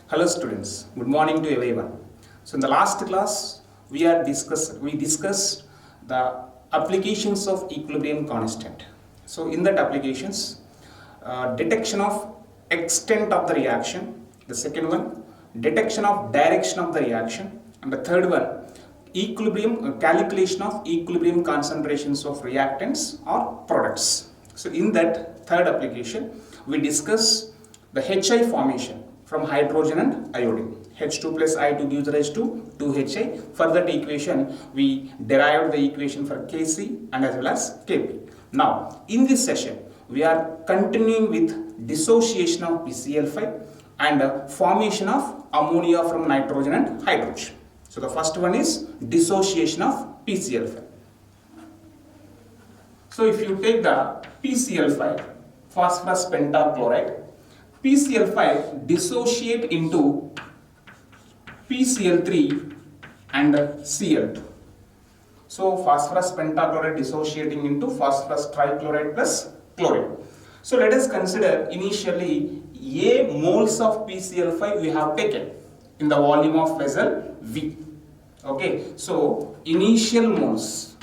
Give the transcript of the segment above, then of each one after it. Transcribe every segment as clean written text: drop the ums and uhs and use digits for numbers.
Hello students, good morning to everyone. So in the last class we discussed the applications of equilibrium constant. So in that applications, detection of extent of the reaction, the second one detection of direction of the reaction, and the third one equilibrium calculation of equilibrium concentrations of reactants or products. So in that third application we discuss the HI formation from hydrogen and iodine. H2 plus I2 gives rise to 2HI. For that equation, we derived the equation for Kc and as well as Kp. Now, in this session, we are continuing with dissociation of PCl5 and formation of ammonia from nitrogen and hydrogen. So, the first one is dissociation of PCl5. So, if you take the PCl5, phosphorus pentachloride, PCl5 dissociate into PCl3 and Cl2. So phosphorus pentachloride dissociating into phosphorus trichloride plus chloride. So let us consider initially A moles of PCl5 we have taken in the volume of vessel V. Okay, so initial moles,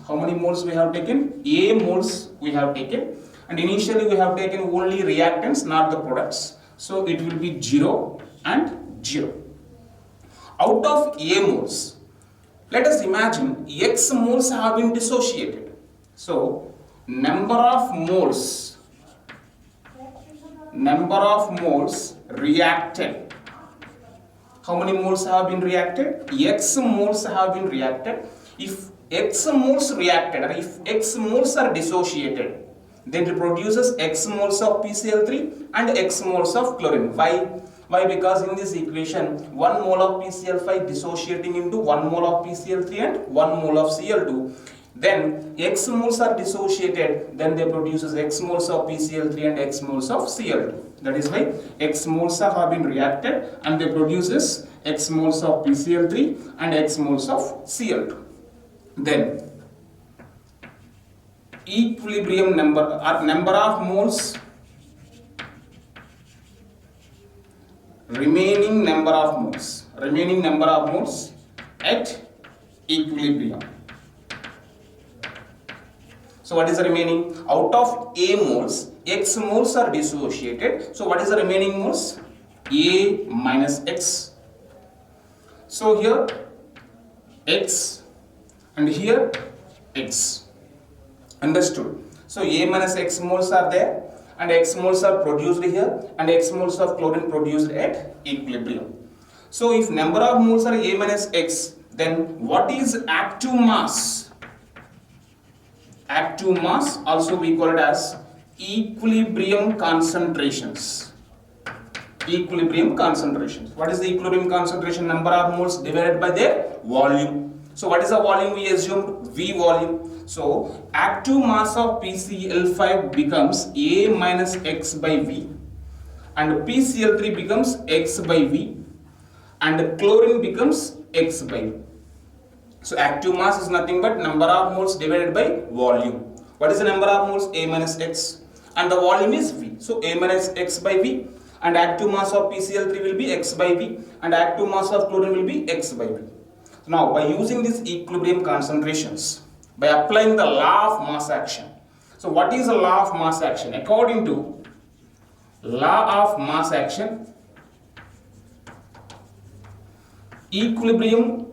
how many moles we have taken? A moles we have taken, and initially we have taken only reactants, not the products, so it will be 0 and 0. Out of A moles, let us imagine X moles have been dissociated. So number of moles reacted. How many moles have been reacted? X moles have been reacted. If X moles reacted or if X moles are dissociated, then it produces X moles of PCl3 and X moles of chlorine. Why? Because in this equation, 1 mole of PCl5 dissociating into 1 mole of PCl3 and 1 mole of Cl2. Then X moles are dissociated, then they produces X moles of PCl3 and X moles of Cl2. That is why X moles have been reacted and they produces X moles of PCl3 and X moles of Cl2. Then equilibrium number or number of moles, remaining number of moles at equilibrium. So what is the remaining? Out of A moles, X moles are dissociated. So what is the remaining moles? A minus X. So here X and here X. Understood? So A minus X moles are there and X moles are produced here and X moles of chlorine produced at equilibrium. So if number of moles are A minus X, then what is active mass? Active mass, also we call it as equilibrium concentrations. What is the equilibrium concentration? Number of moles divided by their volume. So what is the volume we assumed? V volume. So active mass of PCl5 becomes A minus X by V and PCl3 becomes X by V and chlorine becomes X by V. So active mass is nothing but number of moles divided by volume. What is the number of moles? A minus X and the volume is V. So A minus X by V and active mass of PCl3 will be X by V and active mass of chlorine will be X by V. Now by using these equilibrium concentrations, by applying the law of mass action. So what is the law of mass action? According to law of mass action, equilibrium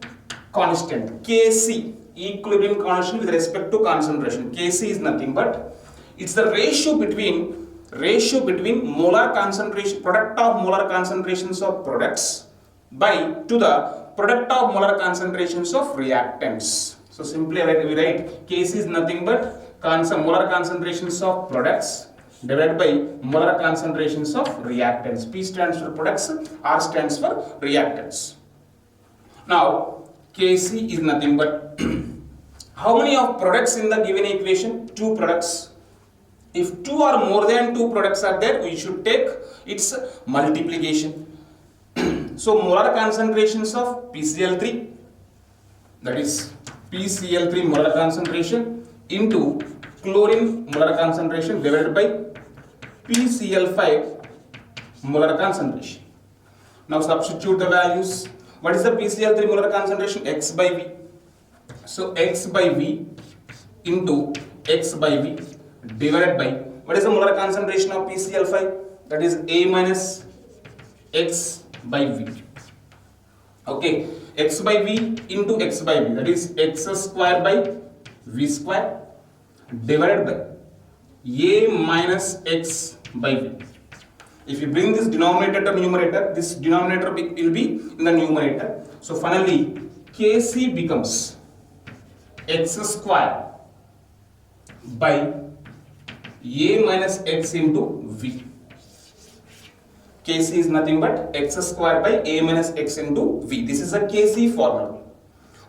constant Kc, equilibrium constant with respect to concentration. Kc is nothing but it's the ratio between molar concentration, product of molar concentrations of products to the product of molar concentrations of reactants. So simply we write Kc is nothing but molar concentrations of products divided by molar concentrations of reactants. P stands for products, R stands for reactants. Now Kc is nothing but how many of products in the given equation? 2 products. If 2 or more than 2 products are there, we should take its multiplication. So molar concentrations of PCl3, that is PCl3 molar concentration into chlorine molar concentration divided by PCl5 molar concentration. Now substitute the values. What is the PCl3 molar concentration? X by V. So X by V into X by V divided by, what is the molar concentration of PCl5? That is A minus X by V. Okay, X by V into X by V, that is X square by V square divided by A minus X by V. If you bring this denominator to numerator, this denominator will be in the numerator. So finally Kc becomes X square by A minus X into V. Kc is nothing but X square by A minus X into V. This is a Kc formula.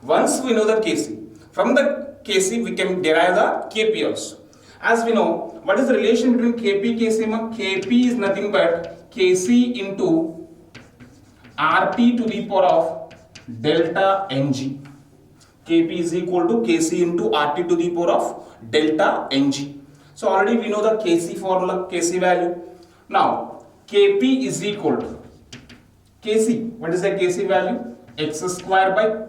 Once we know the Kc, from the Kc we can derive the Kp also. As we know, what is the relation between Kp, Kc? Kp is nothing but Kc into Rt to the power of delta Ng. Kp is equal to Kc into Rt to the power of delta Ng. So already we know the Kc formula, Kc value. Now Kp is equal to Kc. What is the Kc value? X square by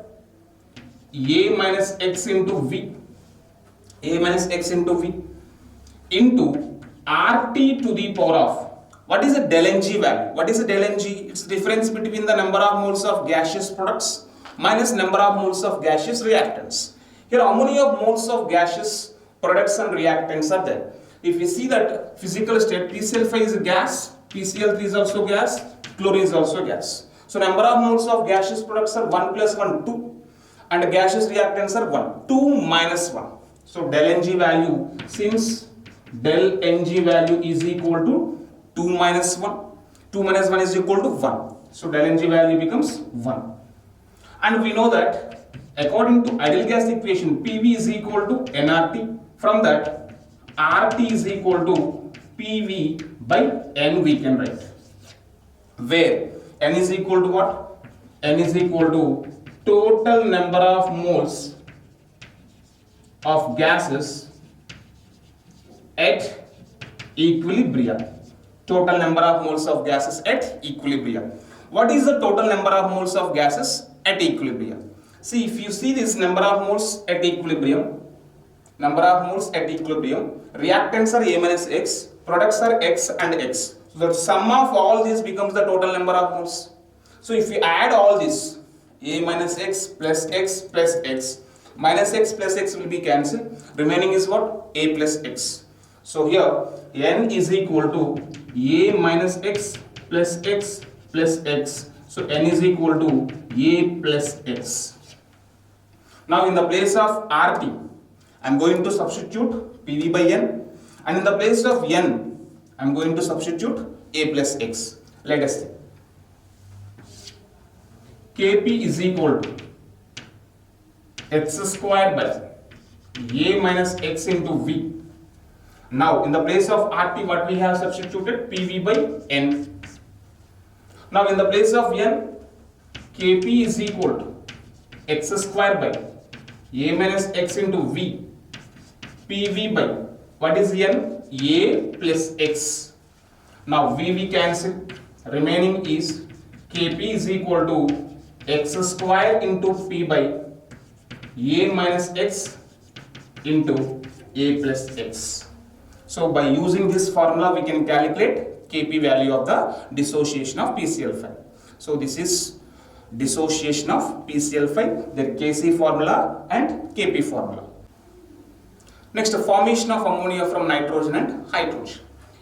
A minus X into V. A minus X into V into Rt to the power of, what is the del Ng value? What is the del Ng? It's the difference between the number of moles of gaseous products minus number of moles of gaseous reactants. Here how many of moles of gaseous products and reactants are there? If we see that physical state, PCl5 is a gas, PCl3 is also gas, chlorine is also gas. So number of moles of gaseous products are 1 plus 1, 2, and gaseous reactants are 1, 2 minus 1. So del Ng value, since del Ng value is equal to 2 minus 1, 2 minus 1 is equal to 1. So del Ng value becomes 1. And we know that according to ideal gas equation, PV is equal to nRT. From that, RT is equal to PV by N we can write. Where N is equal to what? N is equal to total number of moles of gases at equilibrium. Total number of moles of gases at equilibrium. What is the total number of moles of gases at equilibrium? See, if you see this number of moles at equilibrium, reactants are A minus X, products are X and X. So the sum of all this becomes the total number of moles. So if we add all this, A minus X plus X plus X, minus X plus X will be cancelled. Remaining is what? A plus X. So here N is equal to A minus X plus X plus X. So N is equal to A plus X. Now in the place of RT, I am going to substitute PV by N, and in the place of N, I am going to substitute A plus X. Let us see. Kp is equal to X square by A minus X into V. Now in the place of RT, what we have substituted? PV by N. Now in the place of N, Kp is equal to X square by A minus X into V. PV by, what is N? A plus X. Now V cancel. Remaining is Kp is equal to X square into P by A minus X into A plus X. So by using this formula we can calculate Kp value of the dissociation of PCl5. So this is dissociation of PCl5, their Kc formula and Kp formula. Next, formation of ammonia from nitrogen and hydrogen.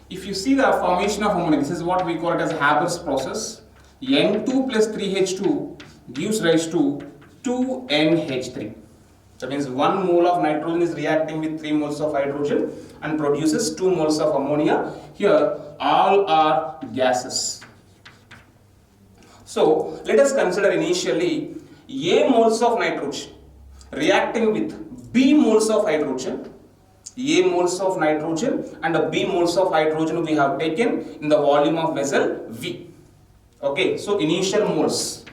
If you see the formation of ammonia, this is what we call it as Haber's process. N2 plus 3H2 gives rise to 2NH3. That means 1 mole of nitrogen is reacting with 3 moles of hydrogen and produces 2 moles of ammonia. Here all are gases. So let us consider initially A moles of nitrogen reacting with B moles of hydrogen. A moles of nitrogen and B moles of hydrogen we have taken in the volume of vessel V. Okay, so initial moles.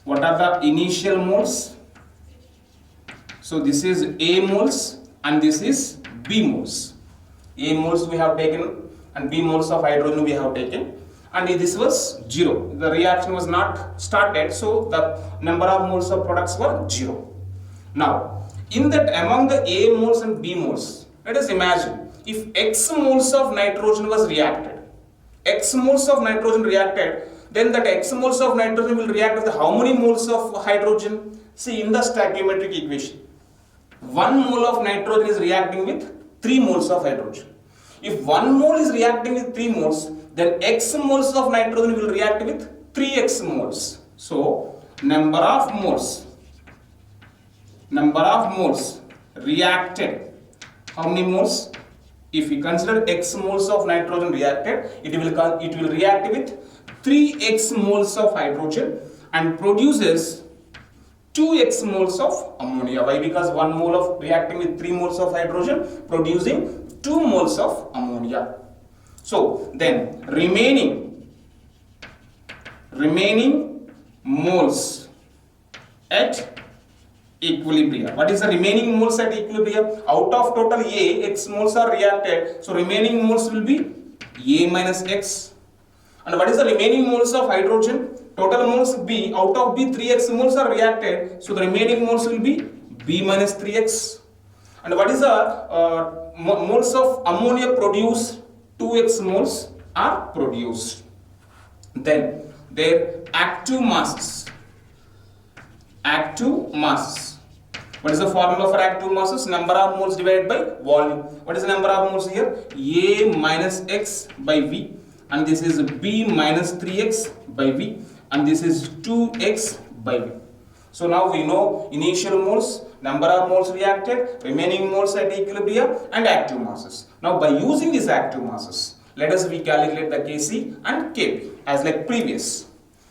What are the initial moles? So this is A moles and this is B moles. A moles we have taken and B moles of hydrogen we have taken, and this was 0. The reaction was not started, so the number of moles of products were 0. Now, in that among the A moles and B moles, let us imagine if X moles of nitrogen was reacted, X moles of nitrogen reacted, then that X moles of nitrogen will react with how many moles of hydrogen? See, in the stoichiometric equation, 1 mole of nitrogen is reacting with 3 moles of hydrogen. If 1 mole is reacting with 3 moles, then X moles of nitrogen will react with 3X moles. So, number of moles reacted, how many moles? If we consider X moles of nitrogen reacted, it will react with 3X moles of hydrogen and produces 2X moles of ammonia. Why? Because 1 mole of reacting with 3 moles of hydrogen producing 2 moles of ammonia. So then remaining moles at equilibrium. What is the remaining moles at equilibrium? Out of total A, X moles are reacted. So remaining moles will be A minus X. And what is the remaining moles of hydrogen? Total moles B. Out of B, 3X moles are reacted. So the remaining moles will be B minus 3X. And what is the moles of ammonia produced? 2X moles are produced. Then their active masses. Active masses. What is the formula for active masses? Number of moles divided by volume. What is the number of moles here? A minus X by V. And this is B minus 3X by V. And this is 2X by V. So now we know initial moles, number of moles reacted, remaining moles at equilibrium, and active masses. Now by using these active masses, let us recalculate the Kc and Kp as like previous.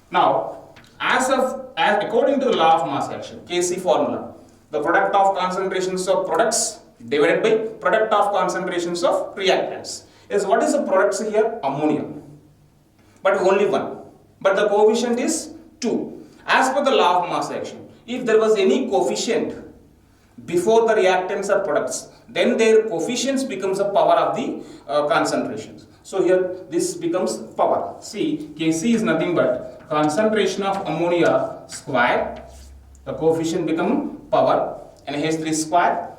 Now, as according to the law of mass action, Kc formula, the product of concentrations of products divided by product of concentrations of reactants. Yes, what is the products here? Ammonia. But only one. But the coefficient is 2. As per the law of mass action, if there was any coefficient before the reactants or products, then their coefficients becomes the power of the concentrations. So here this becomes power. See, Kc is nothing but concentration of ammonia square, the coefficient become power, NH3 square,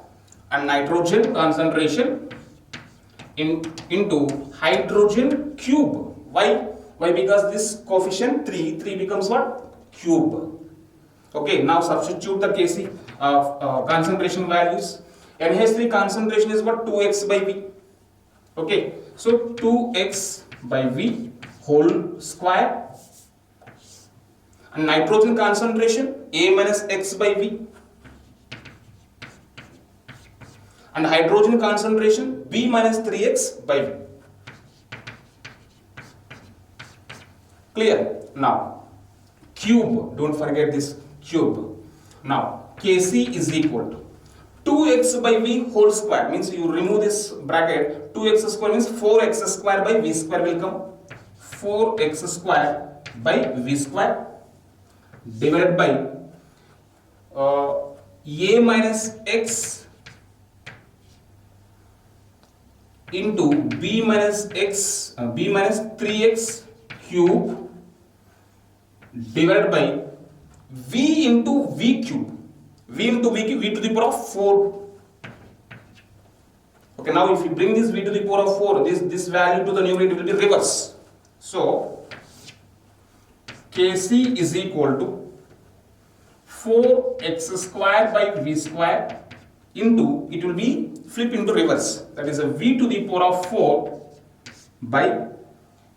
and nitrogen concentration into hydrogen cube. Why? Why? Because this coefficient 3 becomes what? Cube. Okay, now substitute the Kc concentration values. NH3 concentration is what? 2x by V. Okay, so 2x by V whole square, and nitrogen concentration A minus X by V, and hydrogen concentration B minus 3X by V. Clear? Now, cube, don't forget this cube. Now, Kc is equal to 2x by V whole square, means you remove this bracket, 2x square means 4x square by V square will come, 4x square by V square divided by A minus X into B minus 3x cube divided by V into V cube. V into V cube, V to the power of 4. Okay, now if you bring this V to the power of 4, this value to the numerator will be reverse. So, Kc is equal to 4x square by V square into, it will be flip into reverse. That is a V to the power of 4 by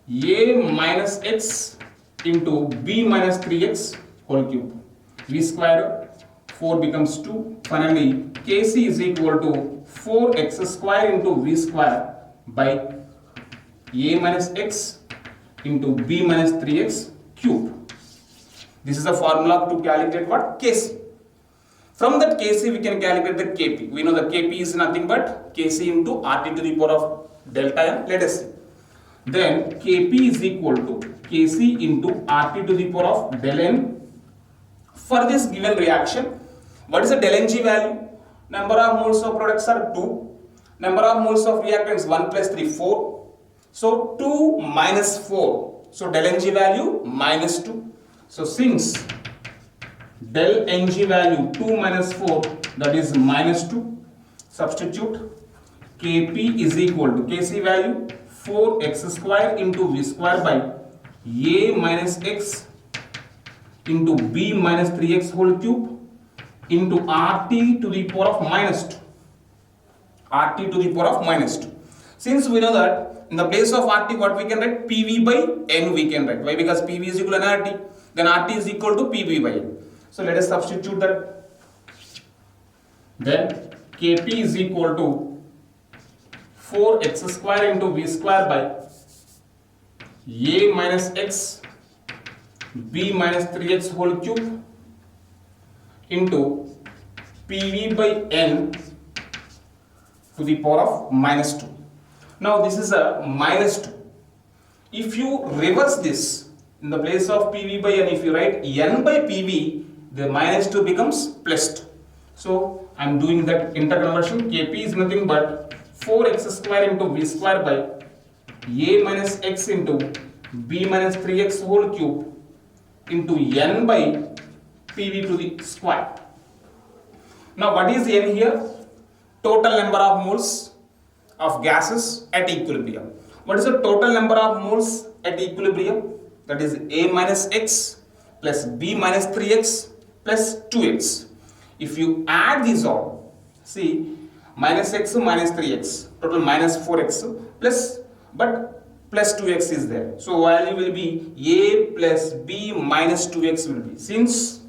A minus X into B minus 3x whole cube. V square 4 becomes 2. Finally, Kc is equal to 4x square into V square by A minus X into B minus 3x cube. This is the formula to calculate what? Kc. From that Kc we can calculate the Kp. We know the Kp is nothing but Kc into RT to the power of delta n. Let us see. Then Kp is equal to Kc into RT to the power of del n. For this given reaction, what is the del Ng value? Number of moles of products are 2. Number of moles of reactants 1 plus 3, 4. So 2 minus 4. So del ng value minus 2. So since del ng value 2 minus 4, that is minus 2, substitute Kp is equal to Kc value 4x square into v square by a minus x into b minus 3x whole cube into RT to the power of minus 2. RT to the power of minus 2. Since we know that in the place of RT, what we can write? PV by N we can write. Why? Because PV is equal to RT. Then RT is equal to PV by N. So let us substitute that. Then Kp is equal to 4x square into v square by a minus x b minus 3x whole cube into PV by N to the power of minus 2. Now this is a minus 2. If you reverse this, in the place of PV by N, if you write N by PV, the minus 2 becomes plus 2. So I am doing that interconversion. Kp is nothing but 4x square into v square by a minus x into b minus 3x whole cube into N by PV to the square. Now what is N here? Total number of moles of gases at equilibrium. What is the total number of moles at equilibrium? That is a minus x plus b minus 3x plus 2x. If you add these all, see, minus x minus 3x, total minus 4x plus, but plus 2x is there. So value will be a plus b minus 2x will be. Since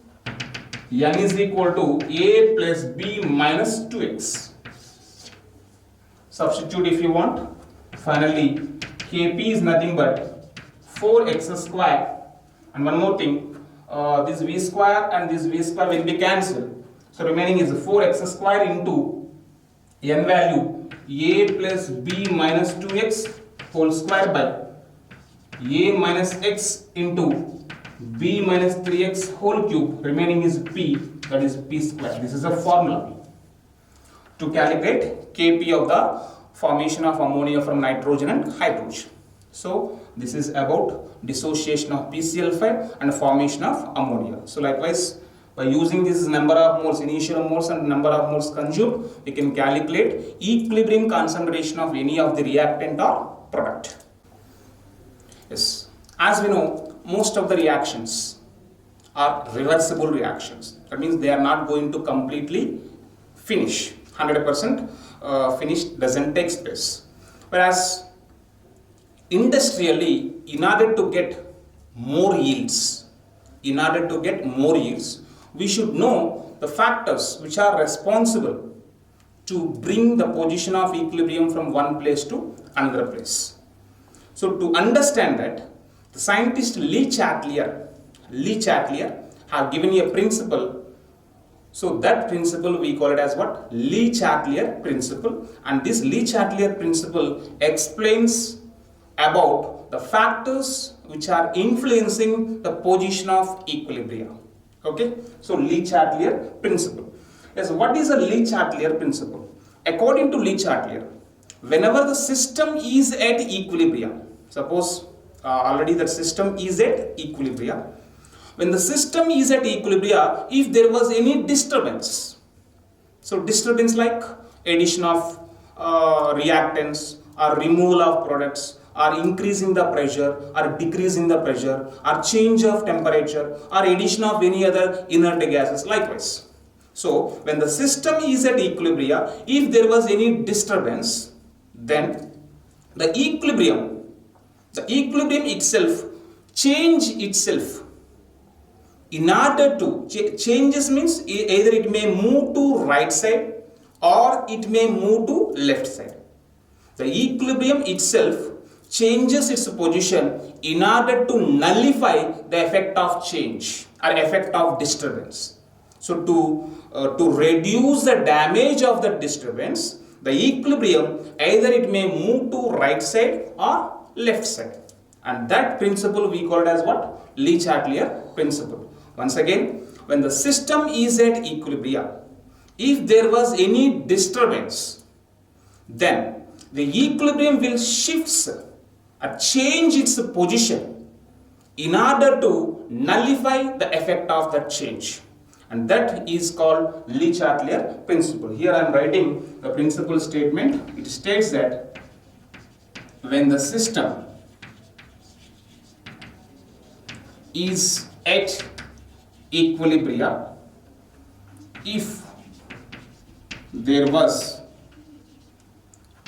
N is equal to a plus b minus 2x. Substitute if you want. Finally, Kp is nothing but 4x square. And one more thing, this v square and this v square will be cancelled. So remaining is 4x square into N value a plus b minus 2x whole square by a minus x into b minus 3x whole cube. Remaining is p, that is p square. This is a formula to calculate Kp of the formation of ammonia from nitrogen and hydrogen. So this is about dissociation of PCl5 and formation of ammonia. So likewise, by using this number of moles, initial moles and number of moles consumed, we can calculate equilibrium concentration of any of the reactant or product. Yes, as we know, most of the reactions are reversible reactions. That means they are not going to completely finish. 100% finish doesn't take place. Whereas industrially, in order to get more yields, we should know the factors which are responsible to bring the position of equilibrium from one place to another place. So to understand that, the scientist Lee Chatelier have given a principle. So that principle we call it as what? Lee Chatelier principle. And this Lee Chatelier principle explains about the factors which are influencing the position of equilibrium. Okay, so Lee Chatelier principle. Yes, what is a Lee Chatelier principle? According to Lee Chatelier, whenever the system is at equilibrium, suppose already the system is at equilibrium. When the system is at equilibrium, if there was any disturbance, so disturbance like addition of reactants or removal of products, or increasing the pressure or decreasing the pressure, or change of temperature, or addition of any other inert gases, likewise. So when the system is at equilibrium, if there was any disturbance, then the equilibrium itself change itself. In order to changes means either it may move to right side or it may move to left side. The equilibrium itself changes its position in order to nullify the effect of change or effect of disturbance. So to reduce the damage of the disturbance, the equilibrium either it may move to right side or left side. And that principle we call it as what? Lee Chatelier principle. Once again, when the system is at equilibrium, if there was any disturbance, then the equilibrium will shift change its position in order to nullify the effect of that change. And that is called Le Chatelier principle. Here I am writing the principle statement. It states that when the system is at equilibrium, if there was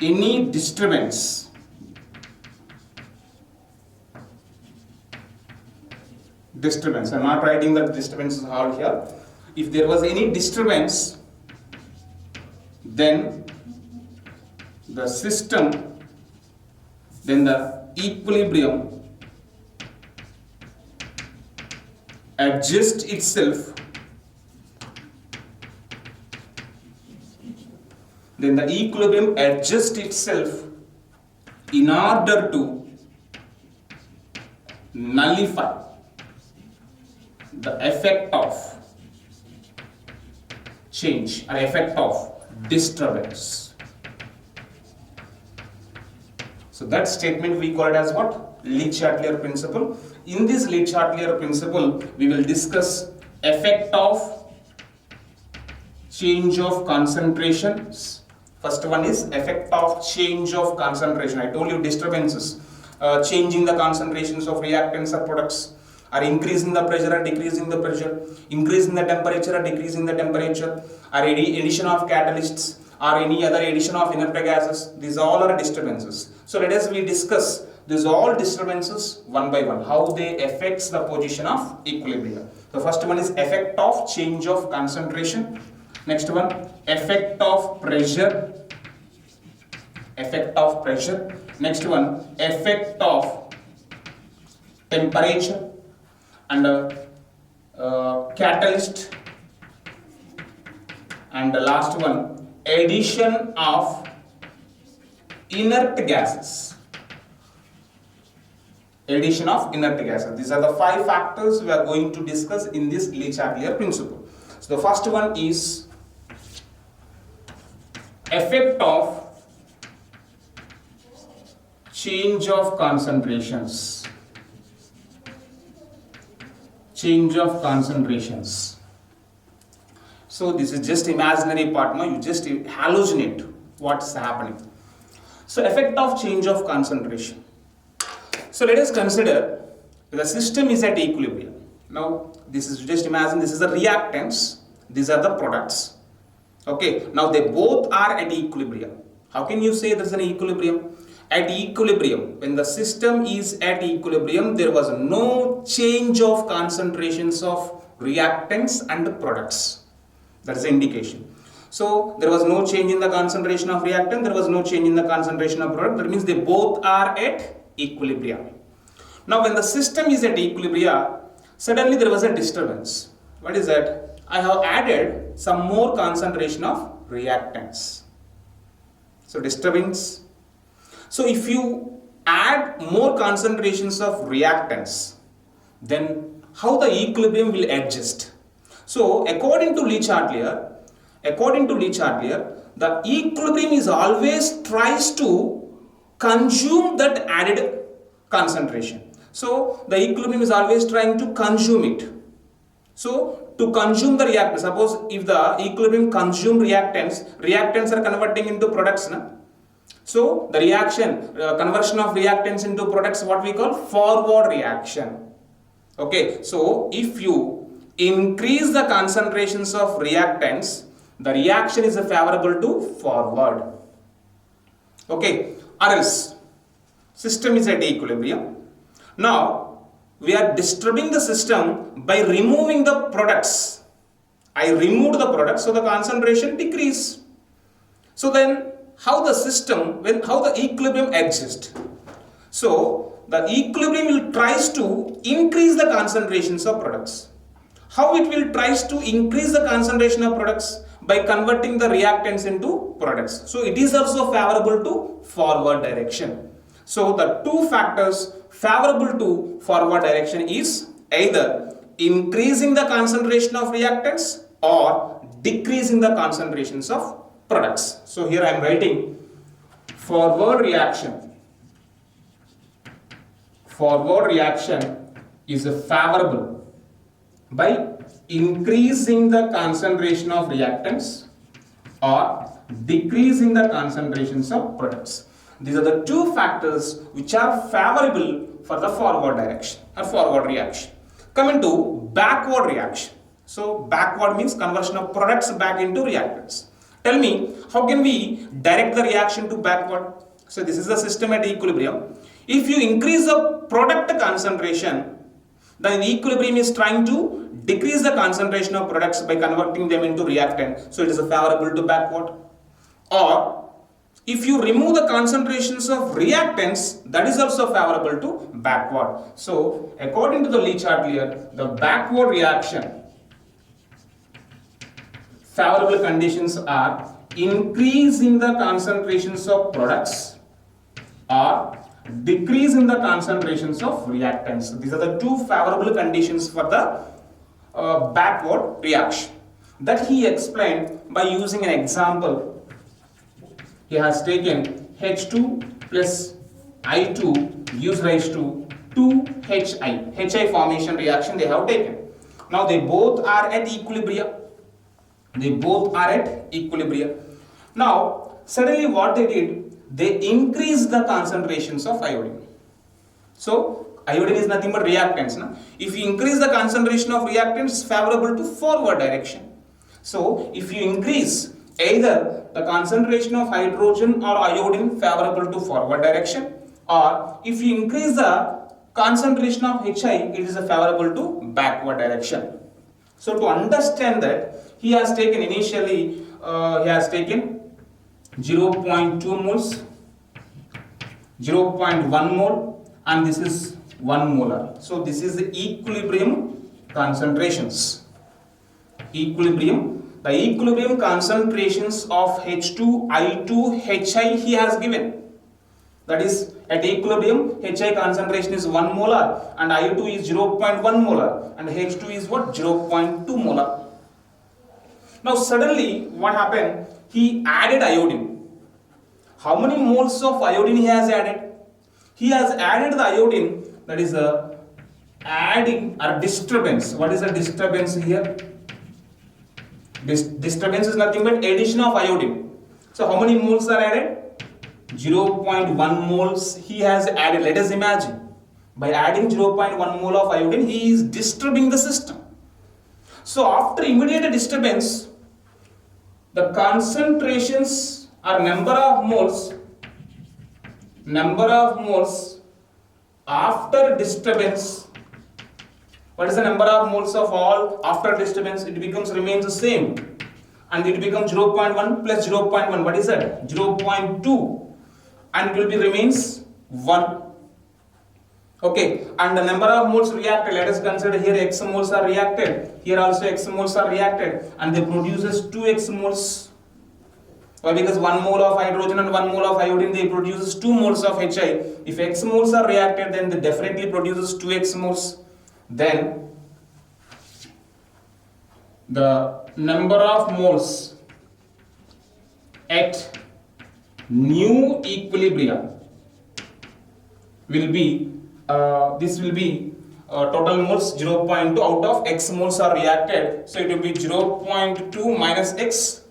any disturbance I'm not writing the disturbance all here. If there was any disturbance, then the equilibrium adjusts itself. Then the equilibrium adjusts itself in order to nullify the effect of change or effect of disturbance. So that statement we call it as what? Le Chatelier principle. In this Le Chatelier principle, we will discuss effect of change of concentrations. First one is effect of change of concentration. I told you disturbances, changing the concentrations of reactants or products, or increasing the pressure or decreasing the pressure, increasing the temperature or decreasing the temperature, or any addition of catalysts or any other addition of inert gases. These all are disturbances. So let us discuss these all disturbances one by one, how they affects the position of equilibrium. The first one is effect of change of concentration. Next one, effect of pressure. Next one, effect of temperature and catalyst. And the last one, addition of inert gases. These are the 5 factors we are going to discuss in this Le Chatelier principle. So the first one is effect of change of concentrations. So this is just imaginary part. Now you just hallucinate what's happening. So effect of change of concentration. So let us consider the system is at equilibrium. Now this is just imagine this is the reactants, these are the products. Okay, now they both are at equilibrium. How can you say there is an equilibrium? At equilibrium, when the system is at equilibrium, there was no change of concentrations of reactants and products. That is the indication. So there was no change in the concentration of reactant, there was no change in the concentration of product. That means they both are at equilibrium. Now when the system is at equilibrium, suddenly there was a disturbance. What is that? I have added some more concentration of reactants. So disturbance. So if you add more concentrations of reactants, then how the equilibrium will adjust? So according to Le Chatelier, the equilibrium is always tries to consume that added concentration. So the equilibrium is always trying to consume it. So to consume the reactants, suppose if the equilibrium consume reactants are converting into products. So the reaction, conversion of reactants into products, what we call forward reaction. Okay, so if you increase the concentrations of reactants, the reaction is favorable to forward. Okay, or else system is at equilibrium. Now we are disturbing the system by removing the products. I removed the products, so the concentration decrease. So then how the system, how the equilibrium exists? So the equilibrium will tries to increase the concentrations of products. How it will tries to increase the concentration of products? By converting the reactants into products. So it is also favorable to forward direction. So the two factors favorable to forward direction is either increasing the concentration of reactants or decreasing the concentrations of products. So here I am writing forward reaction forward reaction is favorable by increasing the concentration of reactants or decreasing the concentrations of products. These are the two factors which are favorable for the forward direction or forward reaction. Coming to backward reaction. So backward means conversion of products back into reactants. Tell me, how can we direct the reaction to backward? So this is the system at equilibrium. If you increase the product concentration, then the equilibrium is trying to decrease the concentration of products by converting them into reactant. So it is favorable to backward. Or if you remove the concentrations of reactants, that is also favorable to backward. So according to the Lee chart here, the backward reaction favorable conditions are increasing the concentrations of products or decrease in the concentrations of reactants. These are the two favorable conditions for the backward reaction that he explained by using an example. He has taken H2 plus I2 gives rise to 2HI. HI formation reaction they have taken. Now they both are at equilibrium. Now suddenly what they did, they increased the concentrations of iodine. So iodine is nothing but reactants. No? If you increase the concentration of reactants, it's favorable to forward direction. So if you increase either the concentration of hydrogen or iodine, favorable to forward direction, or if you increase the concentration of HI, it is favorable to backward direction. So to understand that, he has taken initially 0.2 moles, 0.1 mole, and this is 1 molar. So this is the equilibrium concentrations. The equilibrium concentrations of H2, I2, HI he has given. That is, at equilibrium, HI concentration is 1 molar and I2 is 0.1 molar and H2 is what? 0.2 molar. Now suddenly what happened? He added iodine. How many moles of iodine he has added? He has added the iodine, that is adding or disturbance. What is the disturbance here? Disturbance is nothing but addition of iodine. So how many moles are added? 0.1 moles he has added. Let us imagine, by adding 0.1 mole of iodine, he is disturbing the system. So after immediate disturbance, the concentrations or number of moles after disturbance. What is the number of moles of all after disturbance? It remains the same, and it becomes 0.1 plus 0.1. What is that? 0.2, and it will be remains 1. Okay, and the number of moles reacted, let us consider here X moles are reacted, here also X moles are reacted, and they produces 2X moles. Why? Because 1 mole of hydrogen and 1 mole of iodine, they produces 2 moles of HI. If X moles are reacted, then they definitely produces 2X moles. Then the number of moles at new equilibrium will be total moles 0.2 out of X moles are reacted, so it will be 0.2 minus X.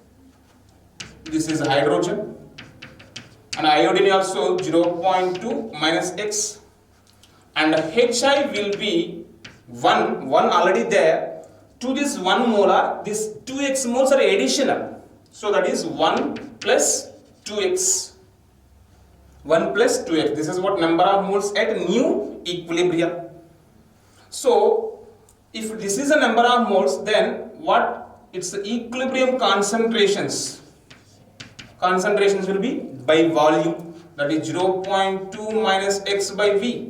This is hydrogen, and iodine also 0.2 minus X, and HI will be 1 already there. To this 1 molar, this 2X moles are additional, so that is 1 plus 2X. 1 plus 2X. This is what number of moles at new equilibrium. So if this is a number of moles, then what? It's the equilibrium concentrations. Concentrations will be by volume, that is 0.2 minus X by V.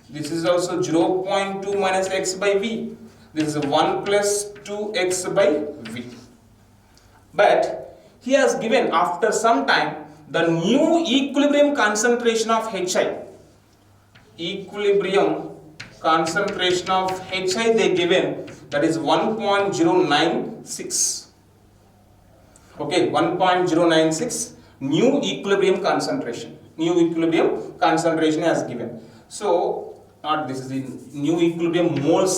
This is also 0.2 minus X by V. This is 1 plus 2X by V. But he has given after some time the new equilibrium concentration of HI. Equilibrium concentration of HI they given, that is 1.096. Okay, 1.096 new equilibrium concentration. New equilibrium concentration has given. So not this is the new equilibrium moles,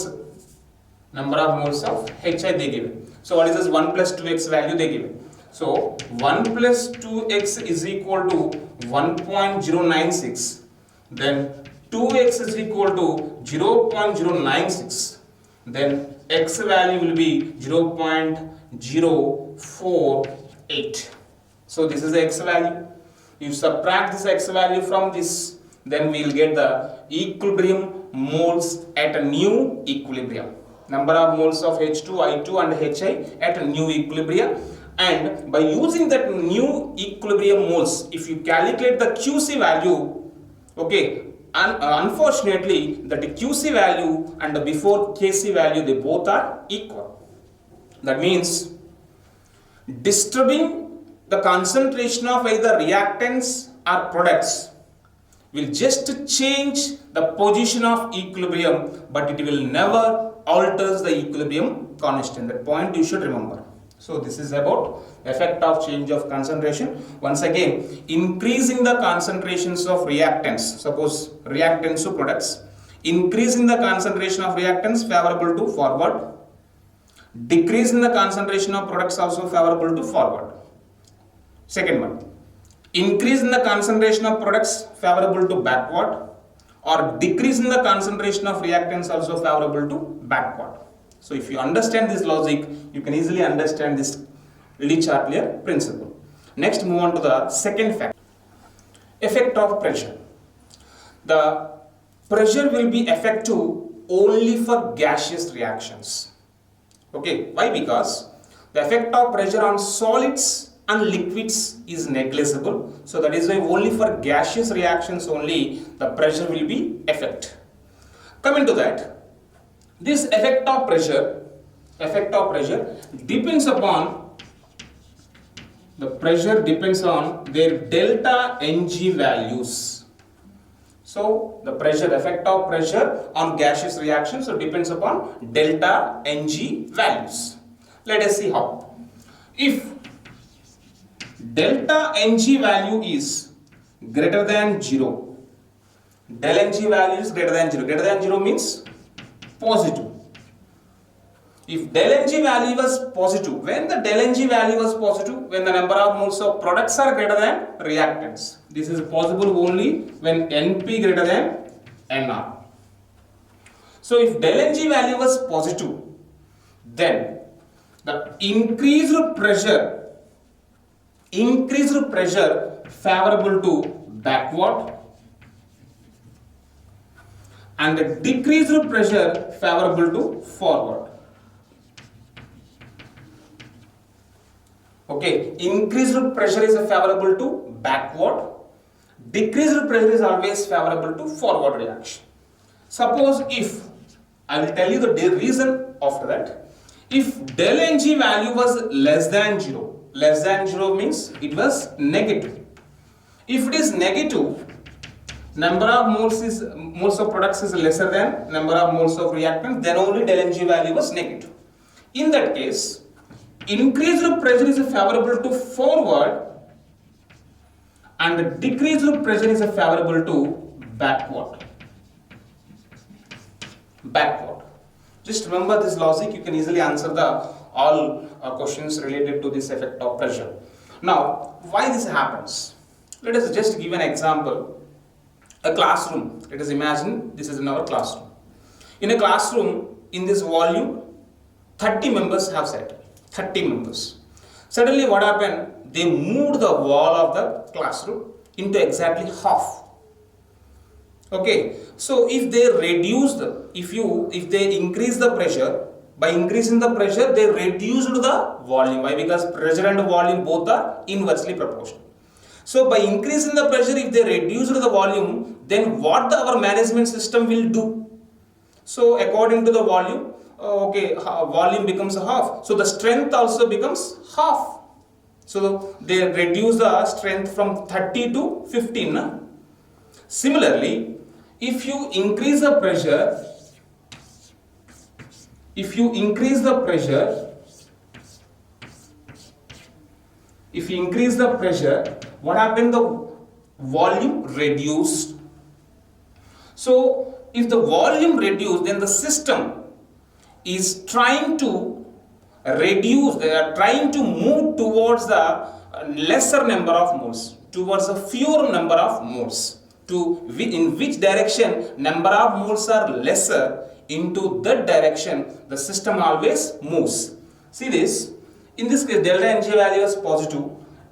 number of moles of HI they given. So what is this 1 plus 2x value they given? So 1 plus 2x is equal to 1.096, then 2x is equal to 0.096, then x value will be 0.048. So this is the x value. You subtract this x value from this, then we will get the equilibrium moles at a new equilibrium. Number of moles of H2, I2 and HI at a new equilibrium. And by using that new equilibrium moles, if you calculate the QC value, okay, unfortunately that QC value and the before KC value, they both are equal. That means disturbing the concentration of either reactants or products will just change the position of equilibrium, but it will never alters the equilibrium constant. That point you should remember. So this is about effect of change of concentration. Once again, increasing the concentrations of reactants, suppose reactants to products, increasing the concentration of reactants favorable to forward, decreasing the concentration of products also favorable to forward. Second one, increase in the concentration of products favorable to backward, or decrease in the concentration of reactants also favorable to backward. So if you understand this logic, you can easily understand this Lee Chatelier principle. Next, move on to the second factor, effect of pressure. The pressure will be effective only for gaseous reactions. Okay, why? Because the effect of pressure on solids and liquids is negligible. So that is why only for gaseous reactions only the pressure will be effect. Coming to that, this effect of pressure depends upon, the pressure depends on their delta Ng values. So the pressure, effect of pressure on gaseous reactions, so depends upon delta Ng values. Let us see how. If delta Ng value is greater than 0, del Ng value is greater than 0. Greater than 0 means positive. If del Ng value was positive, when the del Ng value was positive, when the number of moles of products are greater than reactants. This is possible only when Np greater than Nr. So if del Ng value was positive, then the increased pressure favorable to backward and the decreased pressure favorable to forward. Okay, increased pressure is favorable to backward, decreased pressure is always favorable to forward reaction. Suppose if, I will tell you the reason after that, if del Ng value was less than 0 means it was negative. If it is negative, number of moles of products is lesser than number of moles of reactants, then only del Ng value was negative. In that case, increased pressure is favorable to forward and decreased pressure is favorable to backward. Just remember this logic, you can easily answer all questions related to this effect of pressure. Now, why this happens? Let us just give an example. A classroom. Let us imagine this is in our classroom. In a classroom, in this volume, 30 members have sat. 30 members. Suddenly what happened? They moved the wall of the classroom into exactly half. Okay, so if they reduce if they increase the pressure, by increasing the pressure they reduced the volume. Why? Because pressure and volume both are inversely proportional. So by increasing the pressure, if they reduce the volume, then what our management system will do? So according to the volume, volume becomes half. So the strength also becomes half. So they reduce the strength from 30 to 15. Na? Similarly, if you increase the pressure, what happened? The volume reduced. So if the volume reduced, then the system is trying to reduce, they are trying to move towards the lesser number of moles, towards a fewer number of moles. In which direction number of moles are lesser, into that direction the system always moves. See this, in this case delta Ng value is positive,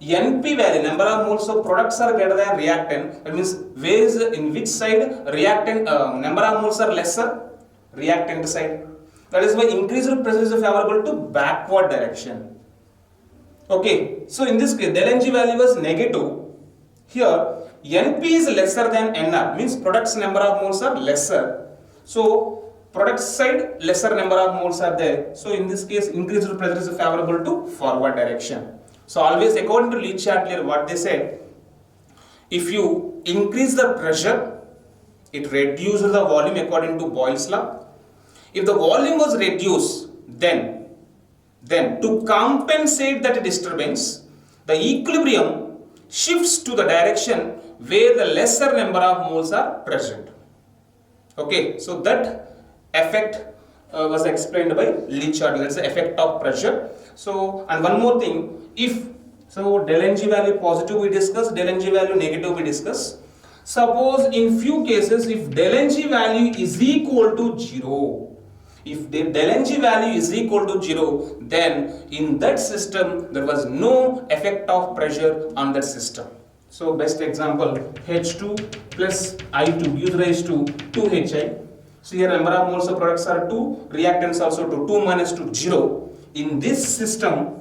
NP value, number of moles of products are greater than reactant, that means where is in which side reactant number of moles are lesser, reactant side. That is why increased pressure is favorable to backward direction. Okay, so in this case del Ng value was negative. Here NP is lesser than NR, means products number of moles are lesser. So product side lesser number of moles are there. So in this case increased pressure is favorable to forward direction. So always according to Lee Chatelier, what they said, if you increase the pressure, it reduces the volume according to Boyle's law. If the volume was reduced, then to compensate that disturbance, the equilibrium shifts to the direction where the lesser number of moles are present. Okay, so that effect was explained by Lee Chatelier. That's the effect of pressure. So, and one more thing, if so del Ng value positive we discuss, del Ng value negative we discuss. Suppose in few cases if del Ng value is equal to 0, if the del Ng value is equal to 0, then in that system there was no effect of pressure on that system. So best example, H2 plus I2 gives rise to 2Hi. So here number of moles of products are 2, reactants also 2 minus 2, 0. In this system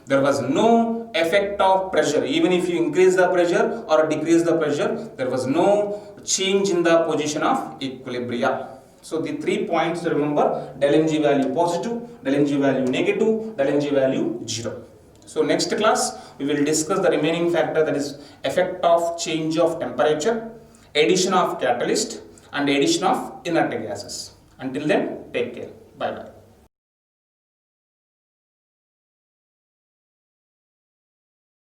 there was no effect of pressure. Even if you increase the pressure or decrease the pressure, there was no change in the position of equilibria. So the 3 points to remember: del Ng value positive, del Ng value negative, del Ng value 0. So next class we will discuss the remaining factor, that is effect of change of temperature, addition of catalyst and addition of inert gases. Until then, take care. Bye bye.